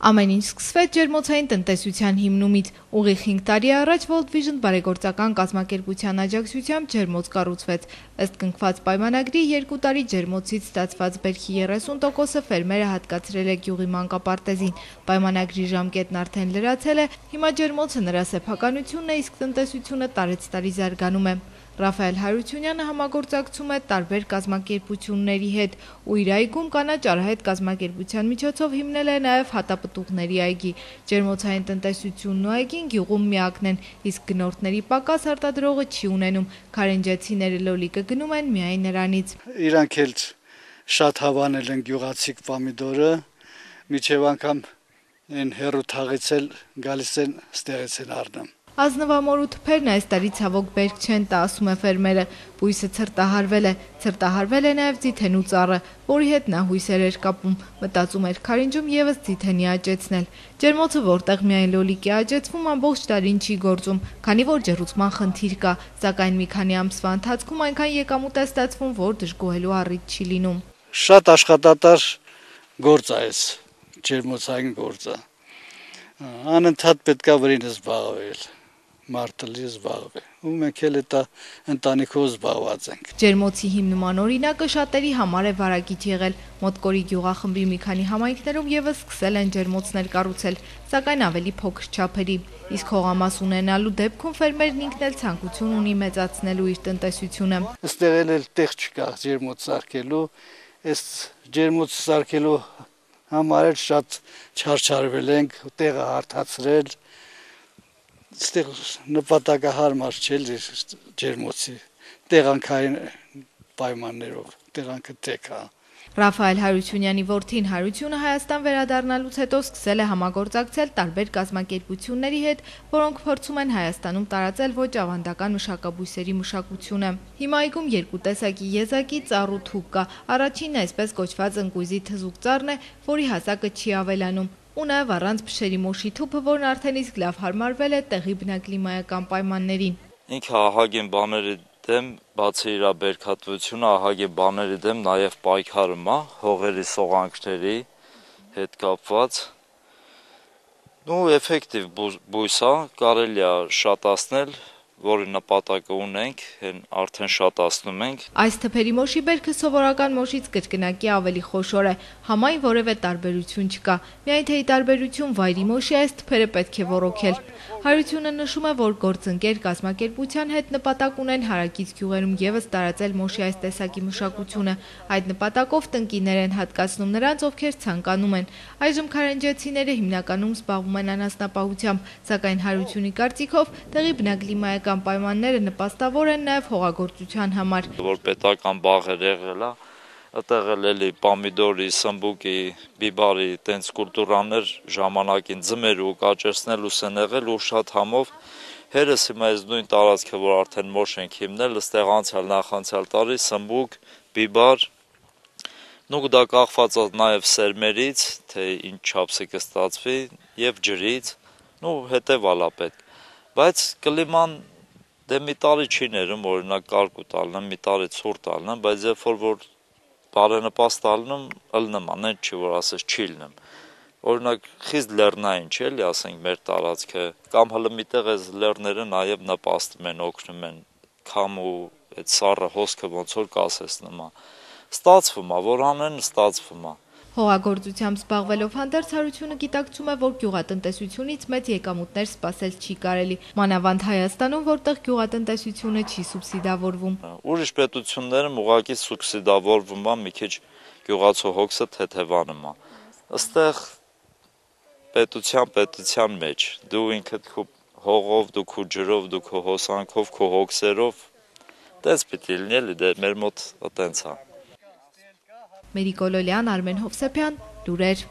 Ամեն ինչ սկսվեց ջերմոցային տնտեսության հիմնումից։ Ուղիղ 5 տարի առաջ World Vision բարեգործական կազմակերպության աջակցությամբ ջերմոց կառուցվեց։ Ըստ կնքված պայմանագրի 2 տարի ջերմոցից ստացված բերքի 30%-ը ֆերմերը հատկացրել է գյուղի մանկապարտեզին։ Պայմանագրի ժամկետն արդեն լրացել է, հիմա ջերմոցը նրա սեփականությունն է, իսկ տնտեսությունը տարեցտարի զարգանում է։ Ռաֆայել Հարությունյանը համագործակցում է տարբեր կազմակերպությունների հետ ու իր այգում կանաչ արահետ կազմակերպության միջոցով հիմնել է նաև հատապտուղների այգի։ Ջերմոցային տնտեսությունն ու այգին գյուղում միակն են, իսկ գնորդների պակաս արտադրողը չի ունենում։ Քարինջեցիները լոլիկը գնում են միայն նրանից։ Իրանք էլ շատ հավանել են գյուղացիք պամիդորը, միջև անգամ են հերու թաղից էլ գալիս են ստեղից են առնում։ Ազնվամոր ու թփերն այս տարի ցավոք բերք չեն տա, ասում է ֆերմերը։ Բույսը ցրտահարվել է նաև ձիթենու ծառը, որի հետ նա հույսեր էր կապում, մտածում էր քարինջում եւս ձիթենի աճեցնել։ Ջերմոցը, որտեղ միայն լոլիկ է աճեցվում, ամբողջ տարին չի գործում, քանի որ ջեռուցման խնդիր կա, սակայն մի քանի ամսվա ընթացքում այնքան եկամուտ է ստացվում, որ դժգոհելու առիթ չի լինում։ Շատ աշխատատար գործ է այս ջերմոցային գործը։ Անընդհատ պետքա վրին զբաղվել։ Մարդը լի զբաղվի, ու մենք էլ դա ընտանիքով զբաղված ենք։ Ջերմոցի հիմնման օրինակը շատերի համար է վարակիչ եղել։ Մոտկորի գյուղախմբի մի քանի համայնքներում եւս սկսել են ջերմոցներ կառուցել, սակայն ավելի փոքր չափերի։ Իսկ հողամաս ունենալու դեպքում ֆերմերն ինքն էլ ցանկություն ունի մեծացնելու իր տնտեսությունը։ Այստեղ էլ տեղ չկա ջերմոց սարքելու, այս ջերմոց սարքելու համար էլ շատ չարչարվել ենք, տեղը հարթացրել։ Ստեղ նպատակահարմար չէ ջերմոցի տեղանքային պայմաններով, տեղանքը տեք է։ Ռաֆայել Հարությունյանի որդին Հարությունը Հայաստան վերադառնալուց հետո սկսել է համագործակցել տարբեր կազմակերպությունների հետ, որոնք փորձում են Հայաստանում տարածել ոչ ավանդական մշակաբույսերի մշակությունը։ Հիմա այգում 2 տեսակի եզակի ծառ ու թուփ կա։ Առաջինն այսպես կոչված ընկույզի թզուկ ծառն է, որի հասակը չի ավելանում։ Ու նաև առանց փշերի մոշի թուփը, որն արդեն իսկ լավ հարմարվել է տեղի բնակլիմայական պայմաններին։ Ինքը ահագին բաների դեմ, բացի իր բերքատվությունը, ահագին բաների դեմ նաև պայքարում է հողերի սողանքների հետ կապված։ Էֆեկտիվ բույս է, կարելի է շատացնել, որի նպատակը ունենք, արդեն շատացնում ենք։ Այս թփերի մոշի բերքը սովորական մոշից կրկնակի ավելի խոշոր է, համայն որևէ տարբերություն չկա, միայն թե ի տարբերություն վայրի մոշի այս թփերը պետք է ոռոգել։ Հարությունը նշում է, որ գործընկեր կազմակերպության հետ նպատակ ունեն հարակից գյուղերում եւս տարածել մոշի այս տեսակի մշակությունը։ Այդ նպատակով տնկիներ են հատկացնում նրանց, ովքեր ցանկանում են։ Այժմ քարինջեցիները հիմնականում զբաղվում են անասնապահությամբ, սակայն Հարությունի կարծիքով տեղի բնակլիմայական պայմանները նպաստավոր են նաև հողագործության համար։ Որ պետական բաղեր եղել է, այդտեղ էլի պամիդորի, սմբուկի, բիբարի տենց կուլտուրաներ ժամանակին ձմեր ու կաճեցնելու են եղել ու շատ համով հերս հիմա այս նույն տարածքը, որ արդեն մոշ ենք հիմնել, ըստեղ անցյալ նախանցյալ տարի սմբուկ, բիբար, դա կախված է նաև սերմերից, թե ինչ չափսի կստացվի եւ ջրից, հետեւալ է պետք։ Բայց կլիման մի տարի չի ներում, օրինակ կարկուտ ալնեմ, մի տարի ցուրտ ալնեմ, բայց երբ որ բարենպաստ ալնում, ըլնում անեն չի, որ ասես չի լնեմ։ Օրինակ խիստ լեռնային չէ, ասենք մեր տարածքը, կամ հələ միտեղ այս լեռները նաև նպաստում են, օգնում են, քամ ու այդ սառը հոսքը ոնց որ կասեցնում է։ Ստացվում է, որ անեն, ստացվում է։ Հողագործությամբ զբաղվելով հանդերձ Հարությունը գիտակցում է, որ գյուղատնտեսությունից մեծ եկամուտներ սպասել չի կարելի, մանավանդ Հայաստանում, որտեղ գյուղատնտեսությունը չի սուբսիդավորվում։ Ուրիշ պետություններում ուղղակի սուբսիդավորվում է, մի քիչ գյուղացու հոգսը թեթևանում է։ Այստեղ պետության մեջ դու ինքդ քո հողով, դու քո ջրով, դու քո հոսանքով, քո հոգսերով, դες պիտի լինի, էլի մեր մոտ այտենց է։ Մերիկ Օլոլյան, Արմեն Հովսեփյան, լուրեր։